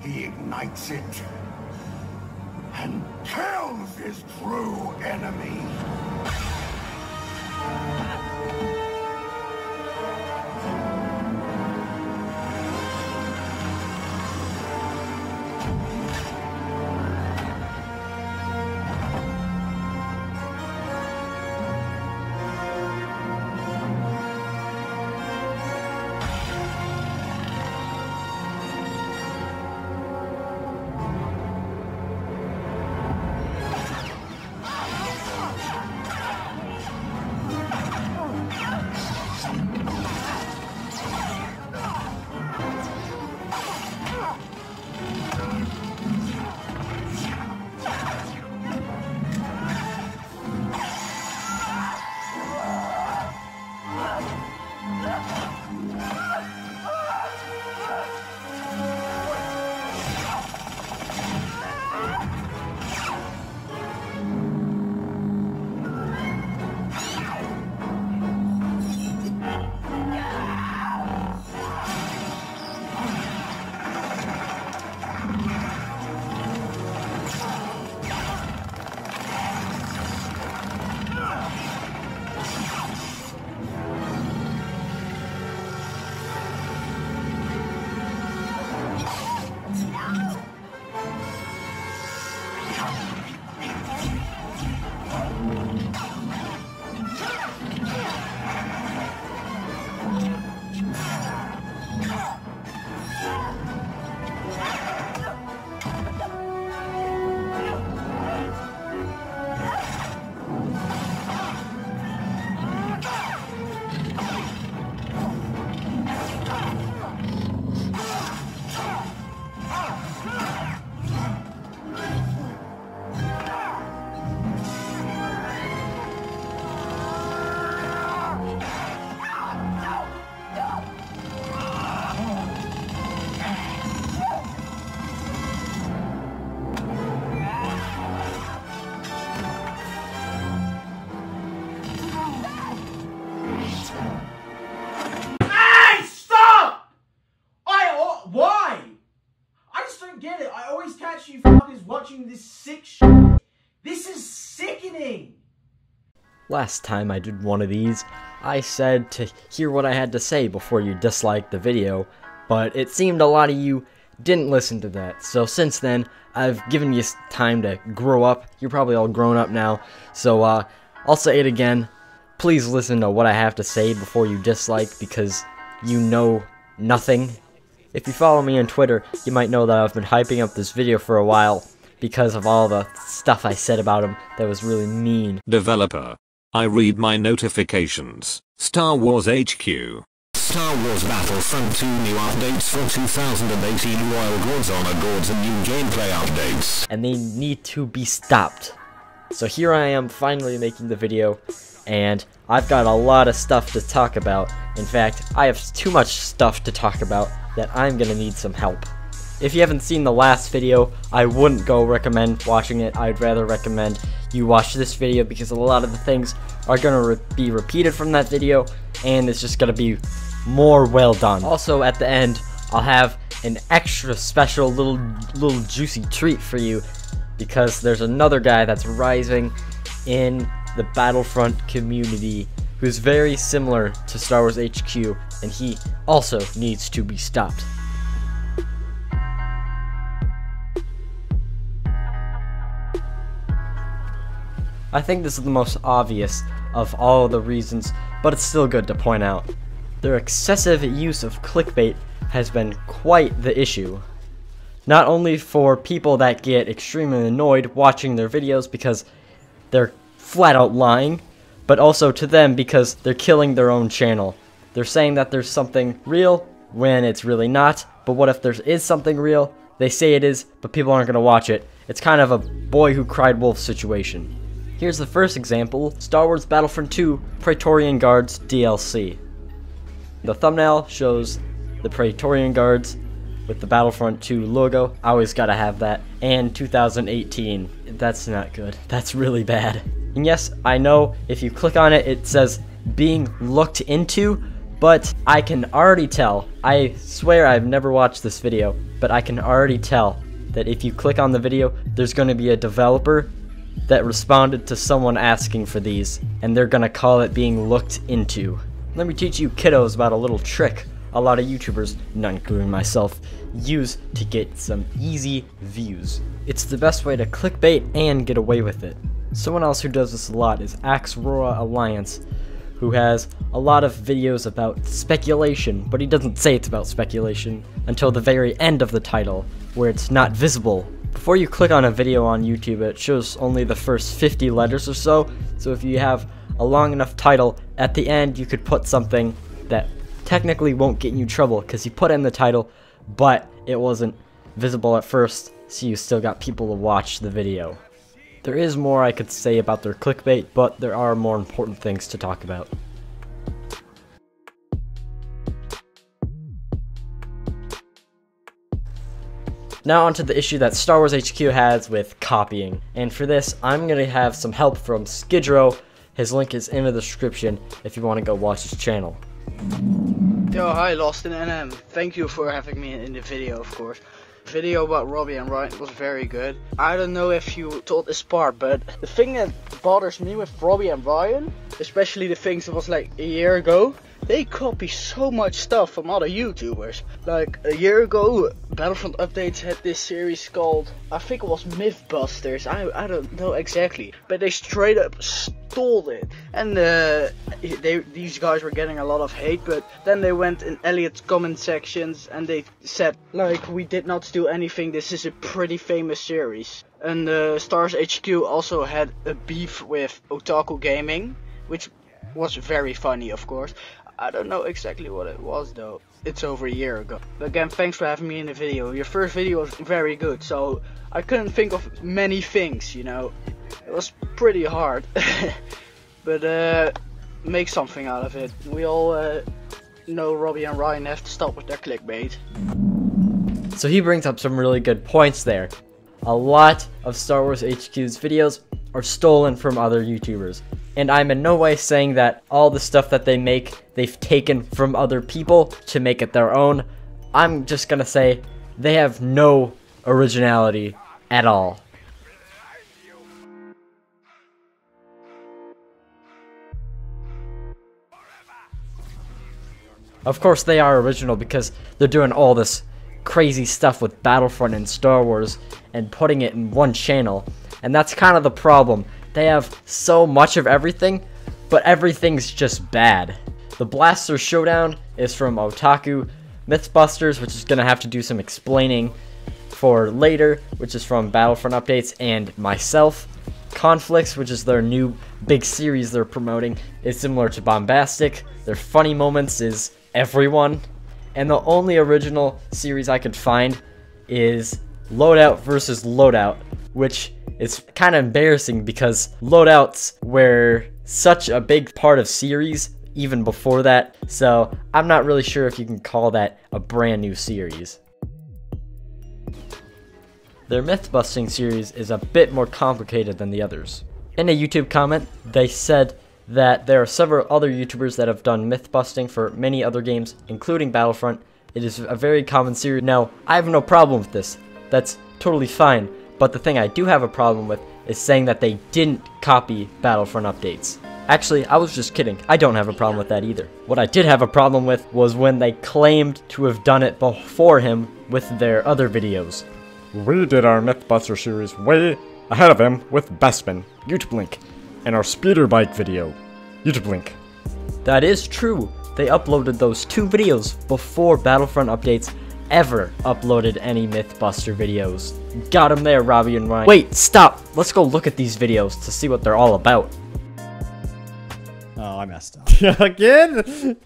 He ignites it and kills his true enemy. You fuckers watching this sick shit. This is sickening! Last time I did one of these, I said to hear what I had to say before you disliked the video, but it seemed a lot of you didn't listen to that. So since then, I've given you time to grow up. You're probably all grown up now, so I'll say it again. Please listen to what I have to say before you dislike, because you know nothing. If you follow me on Twitter, you might know that I've been hyping up this video for a while because of all the stuff I said about him that was really mean. Developer. I read my notifications. Star Wars HQ. Star Wars Battlefront 2 new updates for 2018 Royal Gods Honor Gods and new gameplay updates. And they need to be stopped. So here I am finally making the video, and I've got a lot of stuff to talk about. In fact, I have too much stuff to talk about that I'm gonna need some help. If you haven't seen the last video, I wouldn't go recommend watching it. I'd rather recommend you watch this video because a lot of the things are gonna be repeated from that video, and it's just gonna be more well done. Also, at the end, I'll have an extra special little juicy treat for you, because there's another guy that's rising in the Battlefront community who's very similar to Star Wars HQ, and he also needs to be stopped. I think this is the most obvious of all the reasons, but it's still good to point out. Their excessive use of clickbait has been quite the issue. Not only for people that get extremely annoyed watching their videos because they're flat out lying, but also to them because they're killing their own channel. They're saying that there's something real when it's really not, but what if there is something real? They say it is, but people aren't going to watch it. It's kind of a boy who cried wolf situation. Here's the first example, Star Wars Battlefront 2 Praetorian Guards DLC. The thumbnail shows the Praetorian Guards with the Battlefront 2 logo. I always gotta have that. And 2018. That's not good. That's really bad. And yes, I know if you click on it, it says being looked into, But I can already tell, I swear I've never watched this video, but I can already tell that if you click on the video, there's going to be a developer that responded to someone asking for these, and they're going to call it being looked into. Let me teach you kiddos about a little trick a lot of YouTubers, not including myself, use to get some easy views. It's the best way to clickbait and get away with it. Someone else who does this a lot is Axrora Alliance, who has a lot of videos about speculation, but he doesn't say it's about speculation until the very end of the title, where it's not visible. Before you click on a video on YouTube, it shows only the first 50 letters or so, so if you have a long enough title, at the end you could put something that technically won't get you trouble, because you put in the title, but it wasn't visible at first, so you still got people to watch the video. There is more I could say about their clickbait, but there are more important things to talk about. Now onto the issue that Star Wars HQ has with copying, and for this I'm going to have some help from Skidrow. His link is in the description if you want to go watch his channel. Yo, hi LostInMN. Thank you for having me in the video, of course. The video about Robby and Ryan was very good. I don't know if you told this part, but the thing that bothers me with Robby and Ryan, especially the things that was like a year ago, they copy so much stuff from other YouTubers. Like a year ago, Battlefront Updates had this series called, I think it was Mythbusters, I don't know exactly, but they straight up stole it. And these guys were getting a lot of hate, but then they went in Elliot's comment sections and they said, like, we did not steal anything, this is a pretty famous series. And Stars HQ also had a beef with Otaku Gaming, which was very funny, of course. I don't know exactly what it was though. It's over a year ago. But again, thanks for having me in the video. Your first video was very good, so I couldn't think of many things, you know. It was pretty hard. But make something out of it. We all know Robby and Ryan have to stop with their clickbait. So he brings up some really good points there. A lot of Star Wars HQ's videos are stolen from other YouTubers. And I'm in no way saying that all the stuff that they make, they've taken from other people to make it their own. I'm just gonna say they have no originality at all. Of course they are original because they're doing all this crazy stuff with Battlefront and Star Wars and putting it in one channel. And that's kind of the problem. They have so much of everything, but everything's just bad. The Blaster Showdown is from Otaku. Mythbusters, which is going to have to do some explaining for later, which is from Battlefront Updates, and myself. Conflicts, which is their new big series they're promoting, is similar to Bombastic. Their funny moments is Everyone. And the only original series I could find is Loadout versus Loadout, which is kind of embarrassing because loadouts were such a big part of series even before that, so I'm not really sure if you can call that a brand new series. Their myth-busting series is a bit more complicated than the others. In a YouTube comment, they said that there are several other YouTubers that have done myth-busting for many other games, including Battlefront. It is a very common series. Now, I have no problem with this. That's totally fine. But the thing I do have a problem with is saying that they didn't copy Battlefront Updates. Actually, I was just kidding. I don't have a problem with that either. What I did have a problem with was when they claimed to have done it before him with their other videos. We did our Mythbuster series way ahead of him with Bespin, YouTube link, and our speeder bike video, YouTube link. That is true. They uploaded those two videos before Battlefront Updates ever uploaded any Mythbuster videos. Got him there, Robby and Ryan. Wait, stop! Let's go look at these videos to see what they're all about. Oh, I messed up. Again?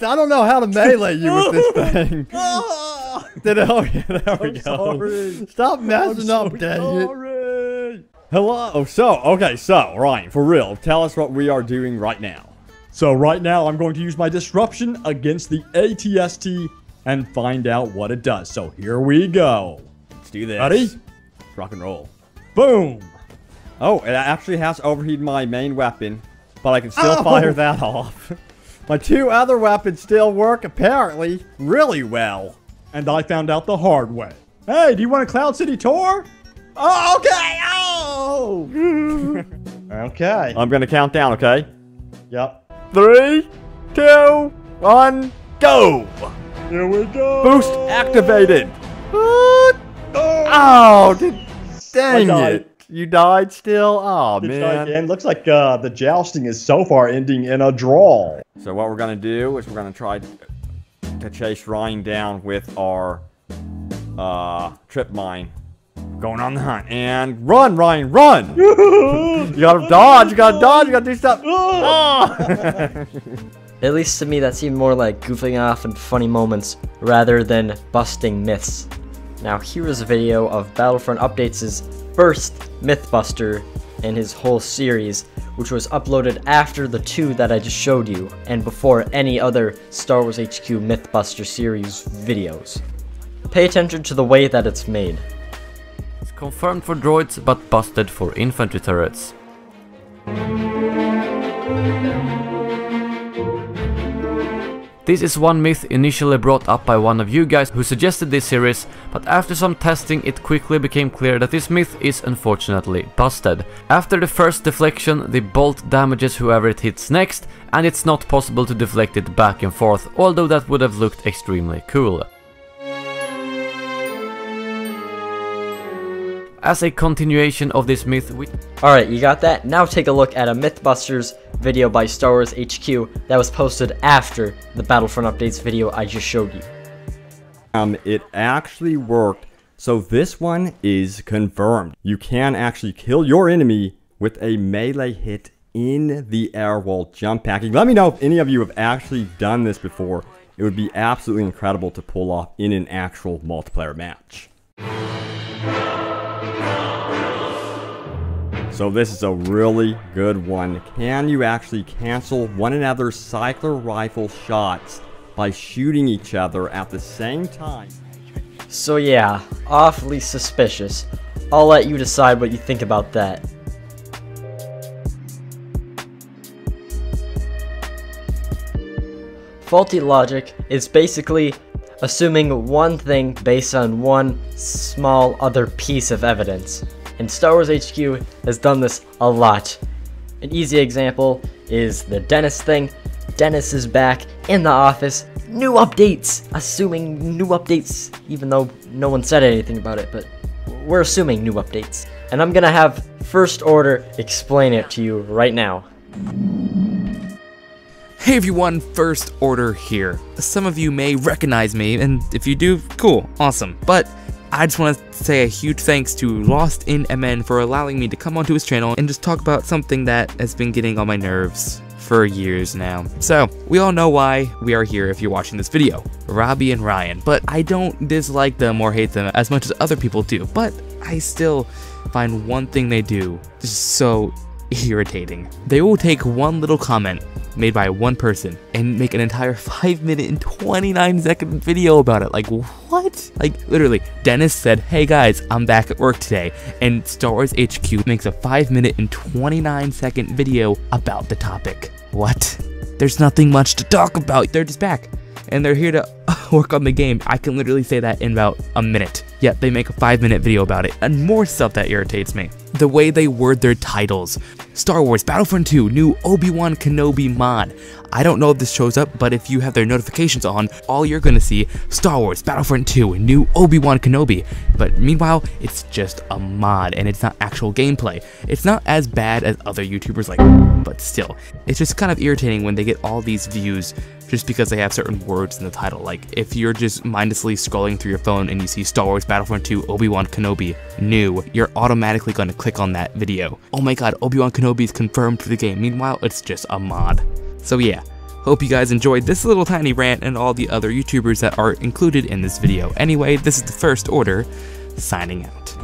I don't know how to melee you with this thing. Oh, yeah, there we go. Sorry. Stop messing up, dang it. Hello. So, Ryan, for real, tell us what we are doing right now. So right now, I'm going to use my disruption against the ATST and find out what it does. So here we go. Let's do this. Ready? Rock and roll. Boom. Oh, it actually has overheated my main weapon, but I can still fire that off. My 2 other weapons still work, apparently, really well. And I found out the hard way. Hey, do you want a Cloud City tour? Oh, okay. Oh. Okay. I'm gonna count down, okay? Yep. 3, 2, 1, go! Here we go. Boost activated. Dang it. You died still? Oh, man. And looks like the jousting is so far ending in a draw. So what we're gonna do is we're gonna try to chase Ryan down with our trip mine. Going on the hunt. And run, Ryan, run! You gotta dodge, you gotta do stuff. At least to me, that seemed more like goofing off and funny moments rather than busting myths. Now here is a video of Battlefront Updates' first Mythbuster in his whole series, which was uploaded after the 2 that I just showed you, and before any other Star Wars HQ Mythbuster series videos. Pay attention to the way that it's made. It's confirmed for droids, but busted for infantry turrets. This is one myth initially brought up by one of you guys who suggested this series, but after some testing it quickly became clear that this myth is unfortunately busted. After the first deflection, the bolt damages whoever it hits next, and it's not possible to deflect it back and forth, although that would have looked extremely cool. As a continuation of this myth, Alright, you got that? Now take a look at a Mythbusters video by Star Wars HQ that was posted after the Battlefront Updates video I just showed you. It actually worked, so this one is confirmed. You can actually kill your enemy with a melee hit in the air while jump packing. Let me know if any of you have actually done this before. It would be absolutely incredible to pull off in an actual multiplayer match. So this is a really good one. Can you actually cancel one another's cycler rifle shots by shooting each other at the same time? So yeah, awfully suspicious. I'll let you decide what you think about that. Faulty logic is basically assuming one thing based on one small other piece of evidence. And Star Wars HQ has done this a lot. An easy example is the Dennis thing. Dennis is back in the office. New updates! Assuming new updates, even though no one said anything about it, but we're assuming new updates. And I'm gonna have First Order explain it to you right now. Hey everyone, First Order here. Some of you may recognize me, and if you do, cool, awesome. But I just want to say a huge thanks to LostInMN for allowing me to come onto his channel and just talk about something that has been getting on my nerves for years now. So, we all know why we are here if you're watching this video. Robby and Ryan. But I don't dislike them or hate them as much as other people do. But I still find one thing they do just so irritating. They will take one little comment made by one person and make an entire 5-minute and 29-second video about it. Like, what? Like, literally, Dennis said, "Hey guys, I'm back at work today," and Star Wars HQ makes a 5-minute and 29-second video about the topic. What? There's nothing much to talk about. They're just back, and they're here to work on the game. I can literally say that in about a minute. Yet they make a 5-minute video about it, and more stuff that irritates me. The way they word their titles. Star Wars Battlefront 2 new Obi-Wan Kenobi mod. I don't know if this shows up, but if you have their notifications on, all you're gonna see, Star Wars Battlefront 2 new Obi-Wan Kenobi. But meanwhile, it's just a mod, and it's not actual gameplay. It's not as bad as other YouTubers like, but still. It's just kind of irritating when they get all these views just because they have certain words in the title. Like, if you're just mindlessly scrolling through your phone and you see Star Wars Battlefront 2 Obi-Wan Kenobi new, you're automatically going to click on that video. Oh my god, Obi-Wan Kenobi is confirmed for the game. Meanwhile, it's just a mod. So yeah, hope you guys enjoyed this little tiny rant and all the other YouTubers that are included in this video. Anyway, this is the First Order, signing out.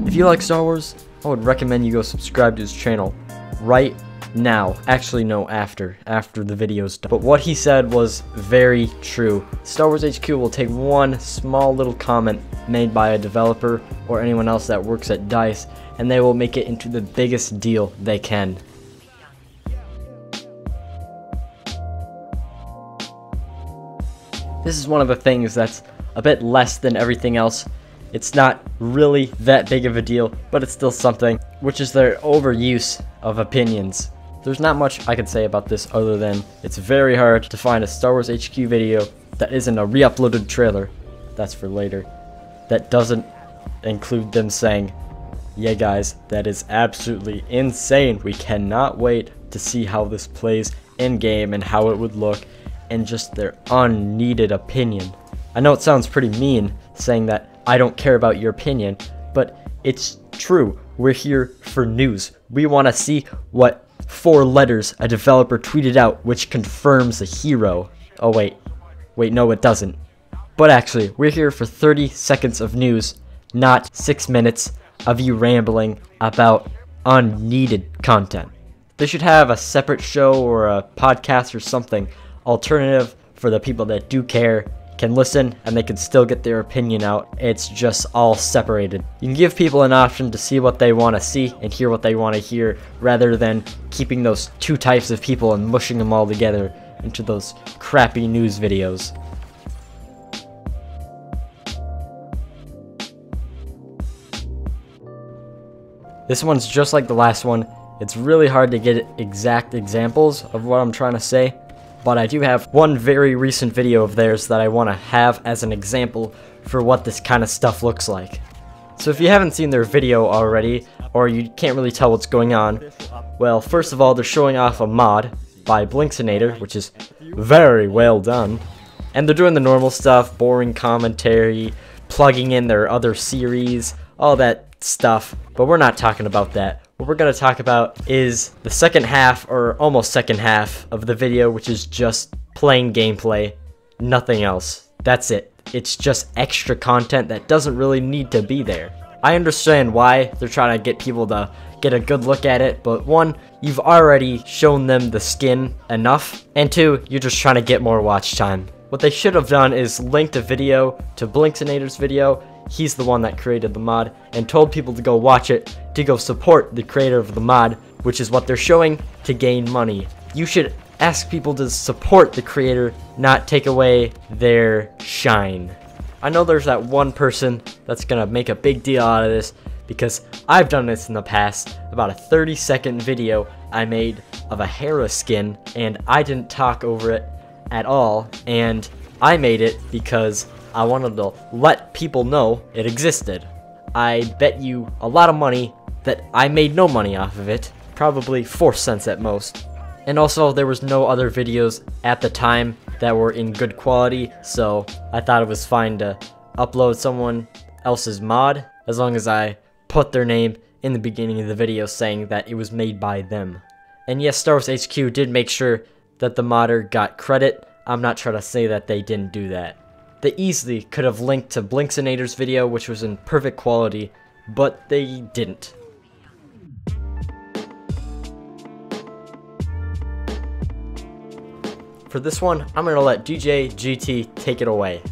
If you like Star Wars, I would recommend you go subscribe to his channel right now. Actually, no, after the video's done. But what he said was very true. Star Wars HQ will take one small little comment made by a developer or anyone else that works at DICE, and they will make it into the biggest deal they can. This is one of the things that's a bit less than everything else. It's not really that big of a deal, but it's still something, which is their overuse of opinions. There's not much I can say about this other than it's very hard to find a Star Wars HQ video that isn't a re-uploaded trailer, that's for later, that doesn't include them saying, yeah guys, that is absolutely insane. We cannot wait to see how this plays in game and how it would look, and just their unneeded opinion. I know it sounds pretty mean saying that I don't care about your opinion, but it's true. We're here for news. We want to see what 4 letters a developer tweeted out which confirms a hero. Oh wait, no it doesn't. But actually, we're here for 30 seconds of news, not 6 minutes of you rambling about unneeded content. They should have a separate show or a podcast or something alternative for the people that do care, can listen, and they can still get their opinion out. It's just all separated. You can give people an option to see what they want to see and hear what they want to hear, rather than keeping those 2 types of people and mushing them all together into those crappy news videos. This one's just like the last one. It's really hard to get exact examples of what I'm trying to say, but I do have one very recent video of theirs that I want to have as an example for what this kind of stuff looks like. So if you haven't seen their video already, or you can't really tell what's going on, well, first of all, they're showing off a mod by Blinksinator, which is very well done, and they're doing the normal stuff, boring commentary, plugging in their other series, all that stuff, but we're not talking about that. What we're going to talk about is the second half, or almost second half, of the video, which is just plain gameplay, nothing else. That's it. It's just extra content that doesn't really need to be there. I understand why they're trying to get people to get a good look at it, but 1, you've already shown them the skin enough, and 2, you're just trying to get more watch time. What they should have done is linked a video to Blinksinator's video. He's the one that created the mod, and told people to go watch it, to go support the creator of the mod, which is what they're showing to gain money. You should ask people to support the creator, not take away their shine. I know there's that one person that's gonna make a big deal out of this, because I've done this in the past. About a 30-second video I made of a Hera skin, and I didn't talk over it at all, and I made it because I wanted to let people know it existed. I bet you a lot of money that I made no money off of it, probably 4 cents at most. And also, there was no other videos at the time that were in good quality, so I thought it was fine to upload someone else's mod, as long as I put their name in the beginning of the video saying that it was made by them. And yes, Star Wars HQ did make sure that the modder got credit. I'm not trying to say that they didn't do that. They easily could have linked to Blinksinator's video, which was in perfect quality, but they didn't. For this one, I'm going to let DJ GT take it away.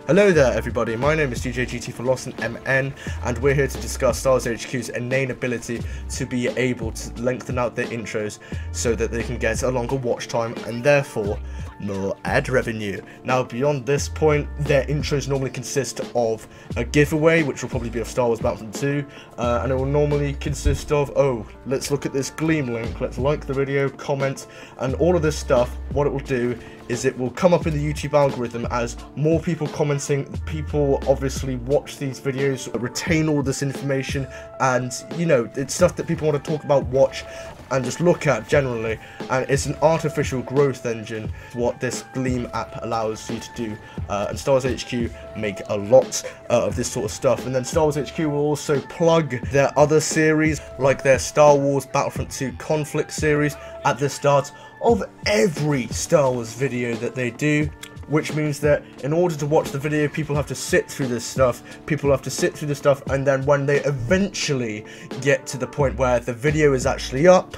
Hello there everybody, my name is DJ GT for LostInMN, and we're here to discuss Star Wars HQ's inane ability to be able to lengthen out their intros so that they can get a longer watch time and therefore more ad revenue. Now beyond this point, their intros normally consist of a giveaway, which will probably be of Star Wars Battlefront 2, and it will normally consist of, oh, let's look at this Gleam link, let's like the video, comment, and all of this stuff. What it will do is it will come up in the YouTube algorithm as more people commenting. People obviously watch these videos, retain all this information, and you know, it's stuff that people want to talk about, watch, and just look at generally. And it's an artificial growth engine, what this Gleam app allows you to do. And Star Wars HQ make a lot of this sort of stuff. And then Star Wars HQ will also plug their other series, like their Star Wars Battlefront 2 Conflict series, at the start of every Star Wars video that they do, which means that in order to watch the video, people have to sit through this stuff, and then when they eventually get to the point where the video is actually up,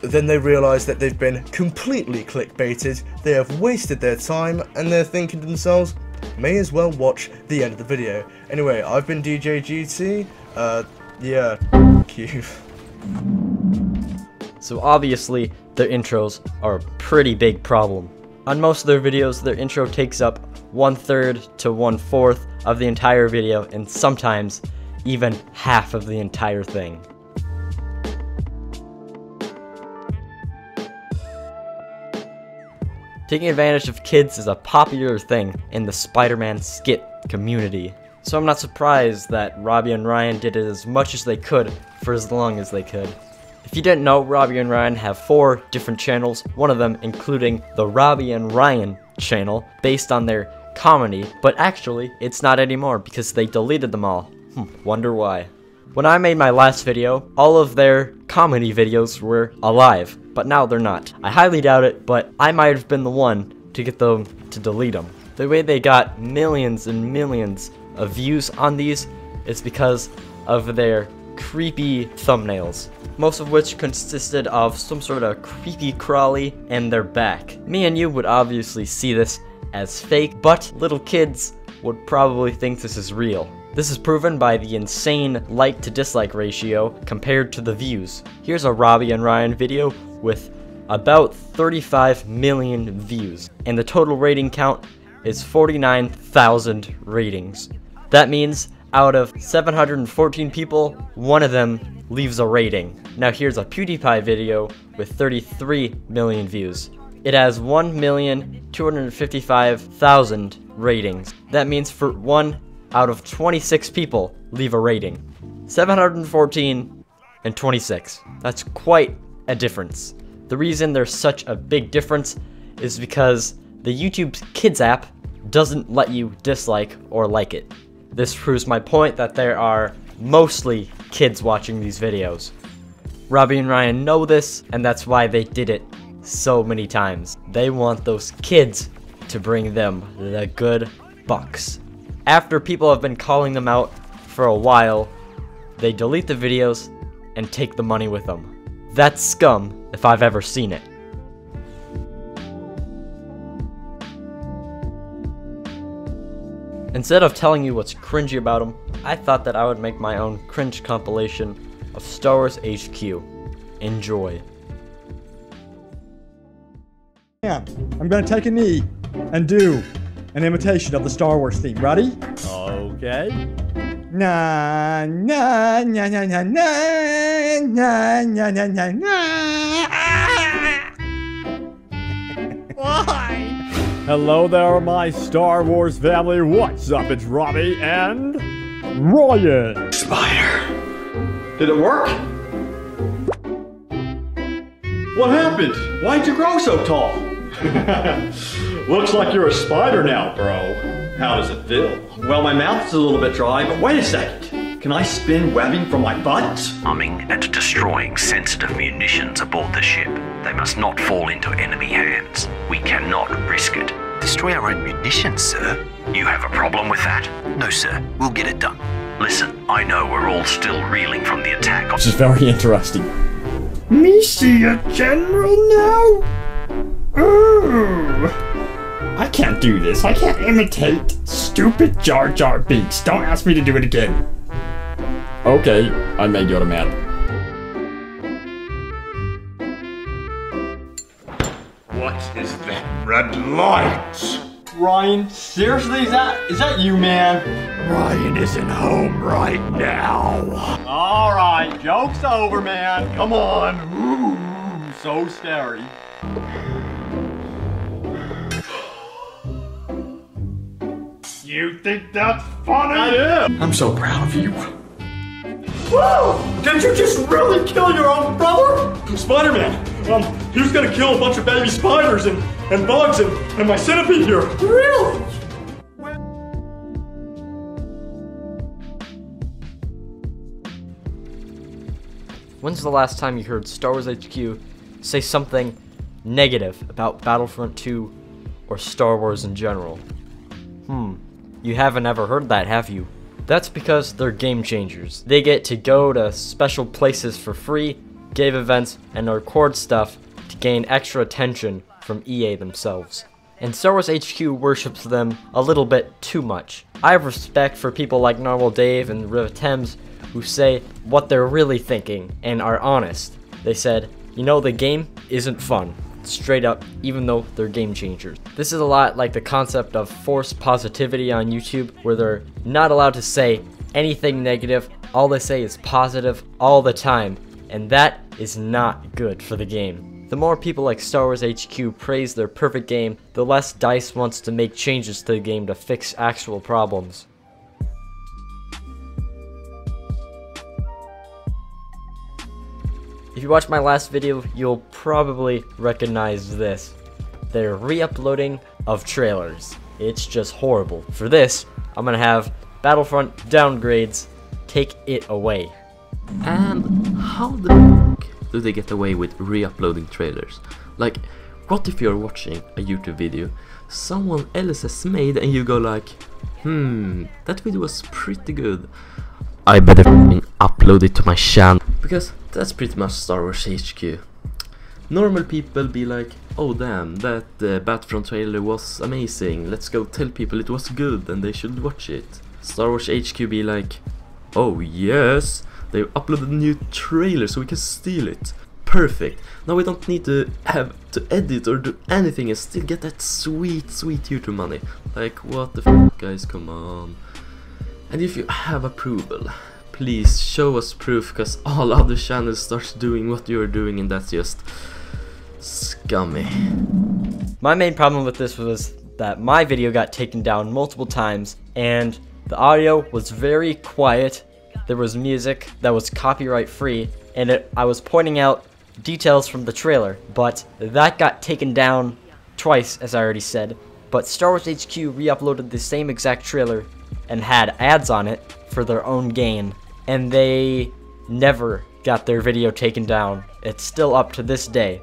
then they realise that they've been completely clickbaited, they have wasted their time, and they're thinking to themselves, may as well watch the end of the video. Anyway, I've been DJ GT, yeah, f**k you. So obviously, their intros are a pretty big problem. On most of their videos, their intro takes up 1/3 to 1/4 of the entire video, and sometimes even half of the entire thing. Taking advantage of kids is a popular thing in the Spider-Man skit community. So I'm not surprised that Robby and Ryan did it as much as they could for as long as they could. If you didn't know, Robby and Ryan have 4 different channels, one of them including the Robby and Ryan channel, based on their comedy, but actually it's not anymore because they deleted them all. Wonder why. When I made my last video, all of their comedy videos were alive, but now they're not. I highly doubt it, but I might have been the one to get them to delete them. The way they got millions and millions of views on these is because of their creepy thumbnails, most of which consisted of some sort of creepy crawly and their back. Me and you would obviously see this as fake, but little kids would probably think this is real. This is proven by the insane like to dislike ratio compared to the views. Here's a Robby and Ryan video with about 35 million views, and the total rating count is 49,000 ratings. That means out of 714 people, one of them leaves a rating. Now here's a PewDiePie video with 33 million views. It has 1,255,000 ratings. That means for 1 out of 26 people leave a rating. 714 and 26. That's quite a difference. The reason there's such a big difference is because the YouTube Kids app doesn't let you dislike or like it. This proves my point that there are mostly kids watching these videos. Robby and Ryan know this, and that's why they did it so many times. They want those kids to bring them the good bucks. After people have been calling them out for a while, they delete the videos and take the money with them. That's scum if I've ever seen it. Instead of telling you what's cringy about them, I thought that I would make my own cringe compilation of Star Wars HQ. Enjoy. Yeah, I'm gonna take a knee and do an imitation of the Star Wars theme. Ready? Okay. Na na na na na na na na na na na. Why? Hello there, my Star Wars family. What's up? It's Robby and Ryan. Spider. Did it work? What happened? Why'd you grow so tall? Looks like you're a spider now, bro. How does it feel? Well, my mouth's a little bit dry, but wait a second. Can I spin webbing from my butt? Arming and destroying sensitive munitions aboard the ship. They must not fall into enemy hands. We cannot risk it. Destroy our own munitions, sir? You have a problem with that? No, sir. We'll get it done. Listen, I know we're all still reeling from the attack. This is very interesting. Me see a general now? Ooh. I can't do this. I can't imitate stupid Jar Jar Binks. Don't ask me to do it again. Okay, I made Yoda mad. What is that red light? Ryan, seriously, is that you, man? Ryan isn't home right now. Alright, joke's over, man. Come on. Ooh, so scary. You think that's funny? I do. I'm so proud of you. Whoa! Did you just really kill your own brother? Spider-Man, he was gonna kill a bunch of baby spiders and bugs and my centipede here. Really? When's the last time you heard Star Wars HQ say something negative about Battlefront 2 or Star Wars in general? You haven't ever heard that, have you? That's because they're game changers. They get to go to special places for free, game events, and record stuff to gain extra attention from EA themselves. And Star Wars HQ worships them a little bit too much. I have respect for people like Normal Dave and Riv Thames who say what they're really thinking and are honest. They said, you know, the game isn't fun. straight up, even though they're game changers. This is a lot like the concept of forced positivity on YouTube, where they're not allowed to say anything negative. All they say is positive all the time, and that is not good for the game. The more people like Star Wars HQ praise their perfect game, the less DICE wants to make changes to the game to fix actual problems. If you watched my last video, you'll probably recognize this. They're re-uploading of trailers. It's just horrible. For this, I'm gonna have Battlefront downgrades take it away. And how the f*** do they get away with re-uploading trailers? Like, what if you're watching a YouTube video someone else has made and you go like, that video was pretty good, I better upload it to my channel. Because that's pretty much Star Wars HQ. Normal people be like, oh damn, that Battlefront trailer was amazing, let's go tell people it was good and they should watch it. Star Wars HQ be like, oh yes, they uploaded a new trailer so we can steal it. Perfect. Now we don't need to have to edit or do anything and still get that sweet YouTube money. Like, what the f***, guys, come on. And if you have approval, please show us proof, because all other channels start doing what you're doing, and that's just scummy. My main problem with this was that my video got taken down multiple times, and the audio was very quiet. There was music that was copyright free, and I was pointing out details from the trailer, but that got taken down twice, as I already said. But Star Wars HQ re-uploaded the same exact trailer and had ads on it for their own gain, and they never got their video taken down. It's still up to this day.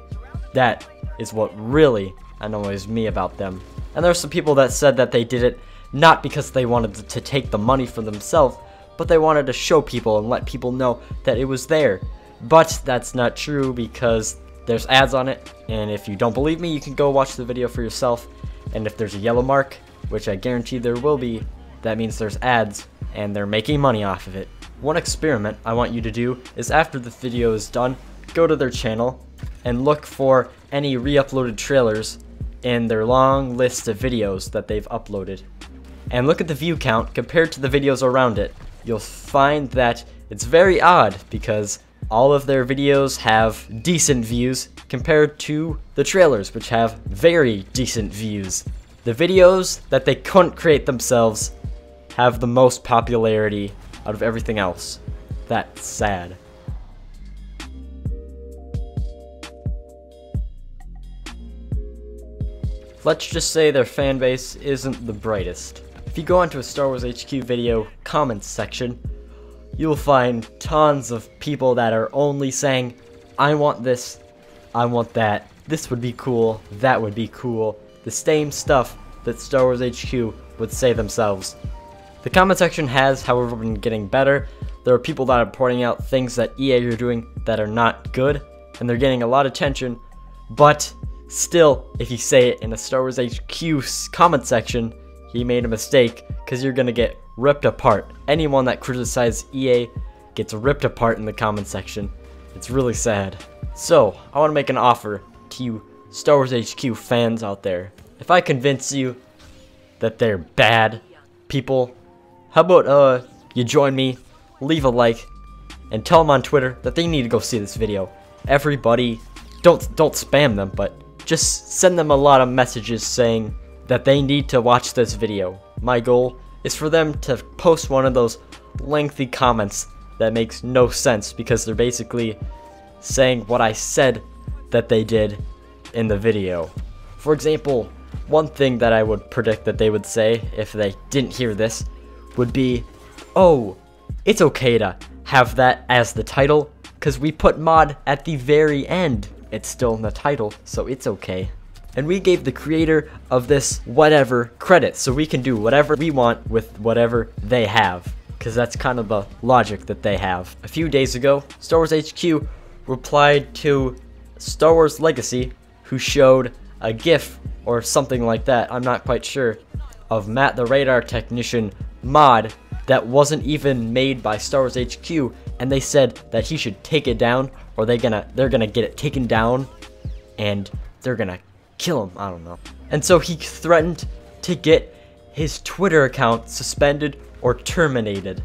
That is what really annoys me about them. And there's some people that said that they did it not because they wanted to take the money for themselves, but they wanted to show people and let people know that it was there. But that's not true, because there's ads on it, and if you don't believe me, you can go watch the video for yourself. And if there's a yellow mark, which I guarantee there will be, that means there's ads, and they're making money off of it. One experiment I want you to do is, after the video is done, go to their channel and look for any re-uploaded trailers in their long list of videos that they've uploaded. And look at the view count compared to the videos around it. You'll find that it's very odd, because all of their videos have decent views compared to the trailers, which have very decent views. The videos that they couldn't create themselves have the most popularity out of everything else. That's sad. Let's just say their fan base isn't the brightest. If you go onto a Star Wars HQ video comments section, you'll find tons of people that are only saying, I want this, I want that, this would be cool, that would be cool. The same stuff that Star Wars HQ would say themselves. The comment section has, however, been getting better. There are people that are pointing out things that EA are doing that are not good, and they're getting a lot of attention. But still, if you say it in a Star Wars HQ comment section, he made a mistake, because you're gonna get ripped apart. Anyone that criticizes EA gets ripped apart in the comment section. It's really sad. So, I want to make an offer to you Star Wars HQ fans out there. If I convince you that they're bad people, how about you join me, leave a like, and tell them on Twitter that they need to go see this video. Everybody, don't spam them, but just send them a lot of messages saying that they need to watch this video. My goal is for them to post one of those lengthy comments that makes no sense, because they're basically saying what I said that they did in the video. For example, one thing that I would predict that they would say if they didn't hear this would be, oh, it's okay to have that as the title, because we put mod at the very end. It's still in the title, so it's okay. And we gave the creator of this whatever credit, so we can do whatever we want with whatever they have, because that's kind of the logic that they have. A few days ago, Star Wars HQ replied to Star Wars Legacy, who showed a GIF or something like that, I'm not quite sure, of Matt the Radar Technician mod that wasn't even made by Star Wars HQ, and they said that he should take it down, or they're gonna get it taken down, and they're gonna kill him, I don't know. And so he threatened to get his Twitter account suspended or terminated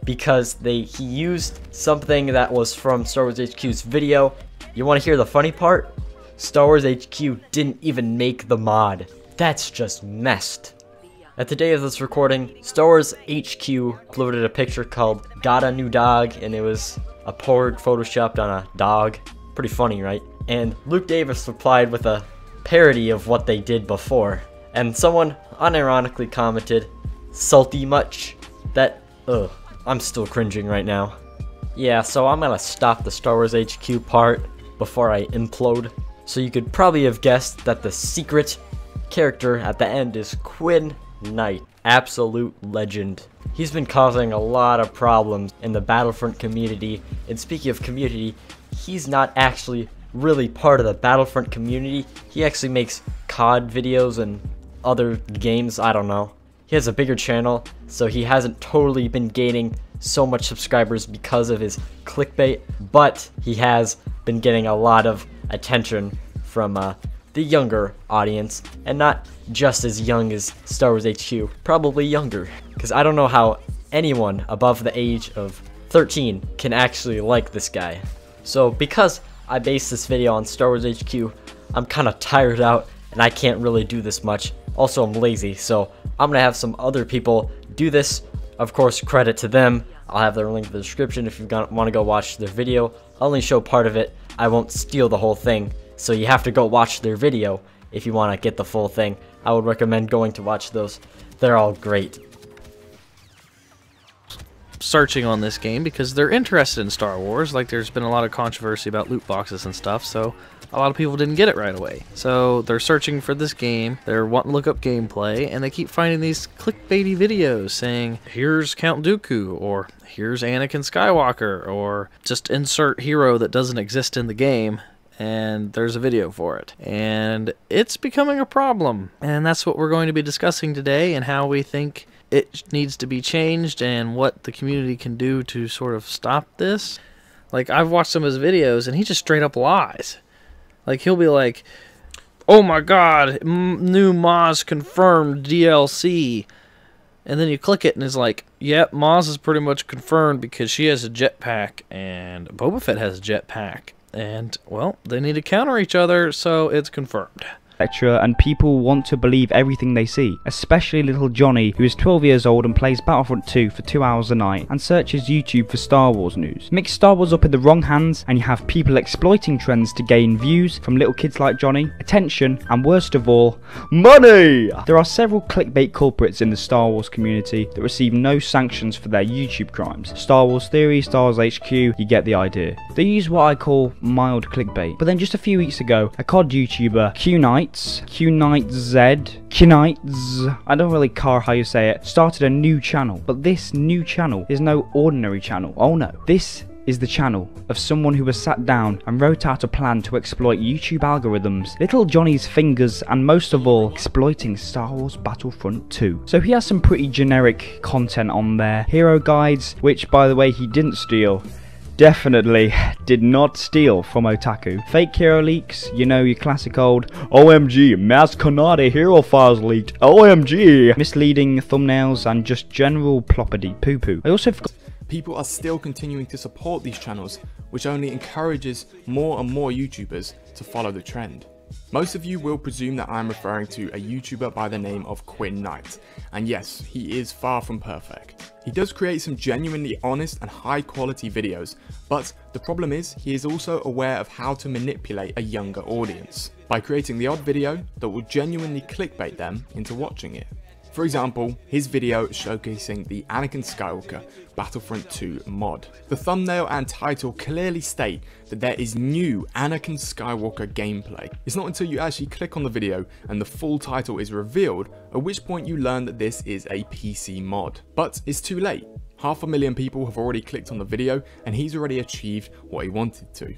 because he used something that was from Star Wars HQ's video. You want to hear the funny part? Star Wars HQ didn't even make the mod. That's just messed. At the day of this recording, Star Wars HQ uploaded a picture called Got a New Dog, and it was a porg photoshopped on a dog. Pretty funny, right? And Luke Davis replied with a parody of what they did before. And someone unironically commented, "Salty much?" That, I'm still cringing right now. Yeah, so I'm gonna stop the Star Wars HQ part before I implode. So you could probably have guessed that the secret character at the end is Quinn Knight. Absolute legend. He's been causing a lot of problems in the Battlefront community. And speaking of community, he's not actually really part of the Battlefront community. He actually makes COD videos and other games, I don't know. He has a bigger channel, so he hasn't totally been gaining so much subscribers because of his clickbait, but he has been getting a lot of attention from the younger audience, and not just as young as Star Wars HQ, probably younger, because I don't know how anyone above the age of 13 can actually like this guy. So because I based this video on Star Wars HQ, I'm kind of tired out and I can't really do this much. Also, I'm lazy, so I'm gonna have some other people do this. Of course, credit to them. I'll have their link in the description if you want to go watch their video. I'll only show part of it. I won't steal the whole thing, so you have to go watch their video if you want to get the full thing. I would recommend going to watch those. They're all great. Searching on this game because they're interested in Star Wars. Like, there's been a lot of controversy about loot boxes and stuff, so a lot of people didn't get it right away. So they're searching for this game, they're wanting to look up gameplay, and they keep finding these clickbaity videos saying, here's Count Dooku, or here's Anakin Skywalker, or just insert hero that doesn't exist in the game, and there's a video for it. And it's becoming a problem, and that's what we're going to be discussing today, and how we think it needs to be changed and what the community can do to sort of stop this. Like, I've watched some of his videos and he just straight up lies. Like, he'll be like, oh my god, new Maz confirmed DLC. And then you click it and it's like, yep, Maz is pretty much confirmed because she has a jetpack and Boba Fett has a jetpack. And, well, they need to counter each other, so it's confirmed. And people want to believe everything they see, especially little Johnny, who is 12 years old and plays Battlefront 2 for 2 hours a night and searches YouTube for Star Wars news. Mix Star Wars up in the wrong hands and you have people exploiting trends to gain views from little kids like Johnny, attention, and worst of all, money! There are several clickbait culprits in the Star Wars community that receive no sanctions for their YouTube crimes. Star Wars Theory, Star Wars HQ, you get the idea. They use what I call mild clickbait. But then just a few weeks ago, a COD YouTuber, Qnights, I don't really care how you say it, started a new channel. But this new channel is no ordinary channel. Oh no. This is the channel of someone who has sat down and wrote out a plan to exploit YouTube algorithms, little Johnny's fingers, and most of all, exploiting Star Wars Battlefront 2. So he has some pretty generic content on there. Hero guides, which by the way he didn't steal. Definitely did not steal from Otaku. Fake hero leaks, you know, your classic old OMG, Maz Kanata hero files leaked, OMG. Misleading thumbnails and just general ploppity poo poo. I also forgot. People are still continuing to support these channels, which only encourages more and more YouTubers to follow the trend. Most of you will presume that I'm referring to a YouTuber by the name of Quinn Knight, and yes, he is far from perfect. He does create some genuinely honest and high quality videos, but the problem is he is also aware of how to manipulate a younger audience by creating the odd video that will genuinely clickbait them into watching it. For example, his video showcasing the Anakin Skywalker Battlefront 2 mod. The thumbnail and title clearly state that there is new Anakin Skywalker gameplay. It's not until you actually click on the video and the full title is revealed, at which point you learn that this is a PC mod. But it's too late. 500,000 people have already clicked on the video and he's already achieved what he wanted to.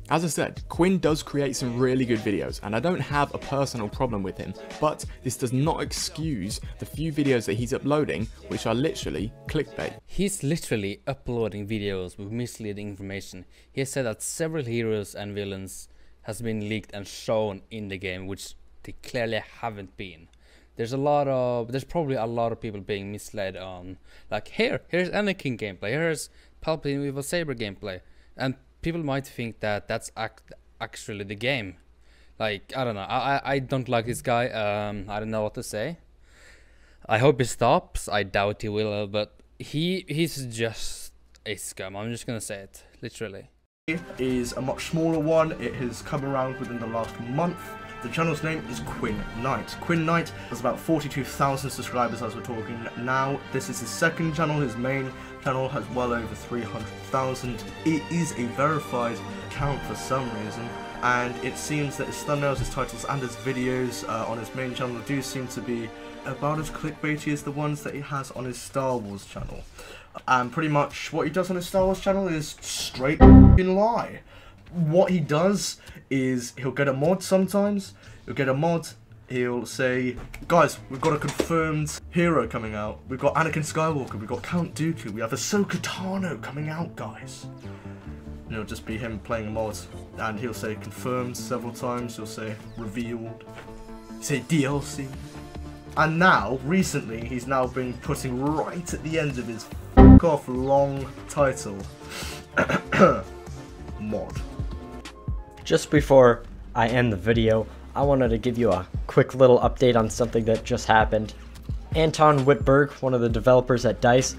As I said, Quinn does create some really good videos and I don't have a personal problem with him, but this does not excuse the few videos that he's uploading which are literally clickbait. He's literally uploading videos with misleading information. He has said that several heroes and villains has been leaked and shown in the game, which they clearly haven't been. There's probably a lot of people being misled on, like, here's Anakin gameplay, here's Palpatine with a saber gameplay, and people might think that that's actually the game. Like, I don't know, I don't like this guy. I don't know what to say. I hope he stops. I doubt he will, but he's just a scum. I'm just gonna say it, literally. Is a much smaller one. It has come around within the last month. The channel's name is Quinn Knight. Quinn Knight has about 42,000 subscribers as we're talking now. This is his second channel. His main channel has well over 300,000. It is a verified account for some reason, and it seems that his thumbnails, his titles, and his videos on his main channel do seem to be about as clickbaity as the ones that he has on his Star Wars channel. And pretty much what he does on his Star Wars channel is straight lie. What he does is he'll get a mod sometimes. He'll say, guys, we've got a confirmed hero coming out. We've got Anakin Skywalker, we've got Count Dooku, we have Ahsoka Tano coming out, guys. And it'll just be him playing a mod. And he'll say confirmed several times. He'll say revealed. Say DLC. And now, recently, he's now been putting right at the end of his off long title mod. Just before I end the video, I wanted to give you a quick little update on something that just happened. Anton Whitberg, one of the developers at DICE,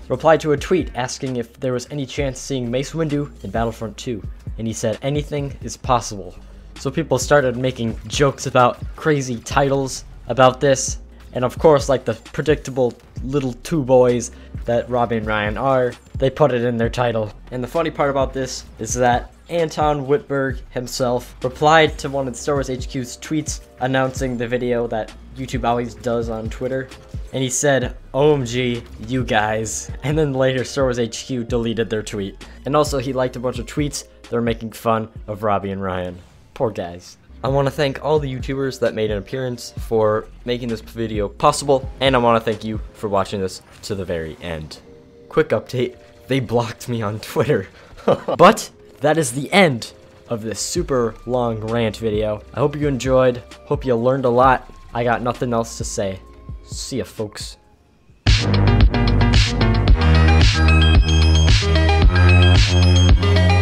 replied to a tweet asking if there was any chance seeing Mace Windu in Battlefront 2, and he said anything is possible. So people started making jokes about crazy titles about this, and of course, like the predictable little two boys that Robby and Ryan are, they put it in their title. And the funny part about this is that Anton Whitberg himself replied to one of Star Wars HQ's tweets announcing the video that YouTube always does on Twitter, and he said, OMG, you guys. And then later Star Wars HQ deleted their tweet. And also he liked a bunch of tweets that were making fun of Robby and Ryan. Poor guys. I want to thank all the YouTubers that made an appearance for making this video possible, and I want to thank you for watching this to the very end. Quick update, they blocked me on Twitter. But that is the end of this super long rant video. I hope you enjoyed, hope you learned a lot. I got nothing else to say. See ya, folks. Yeah.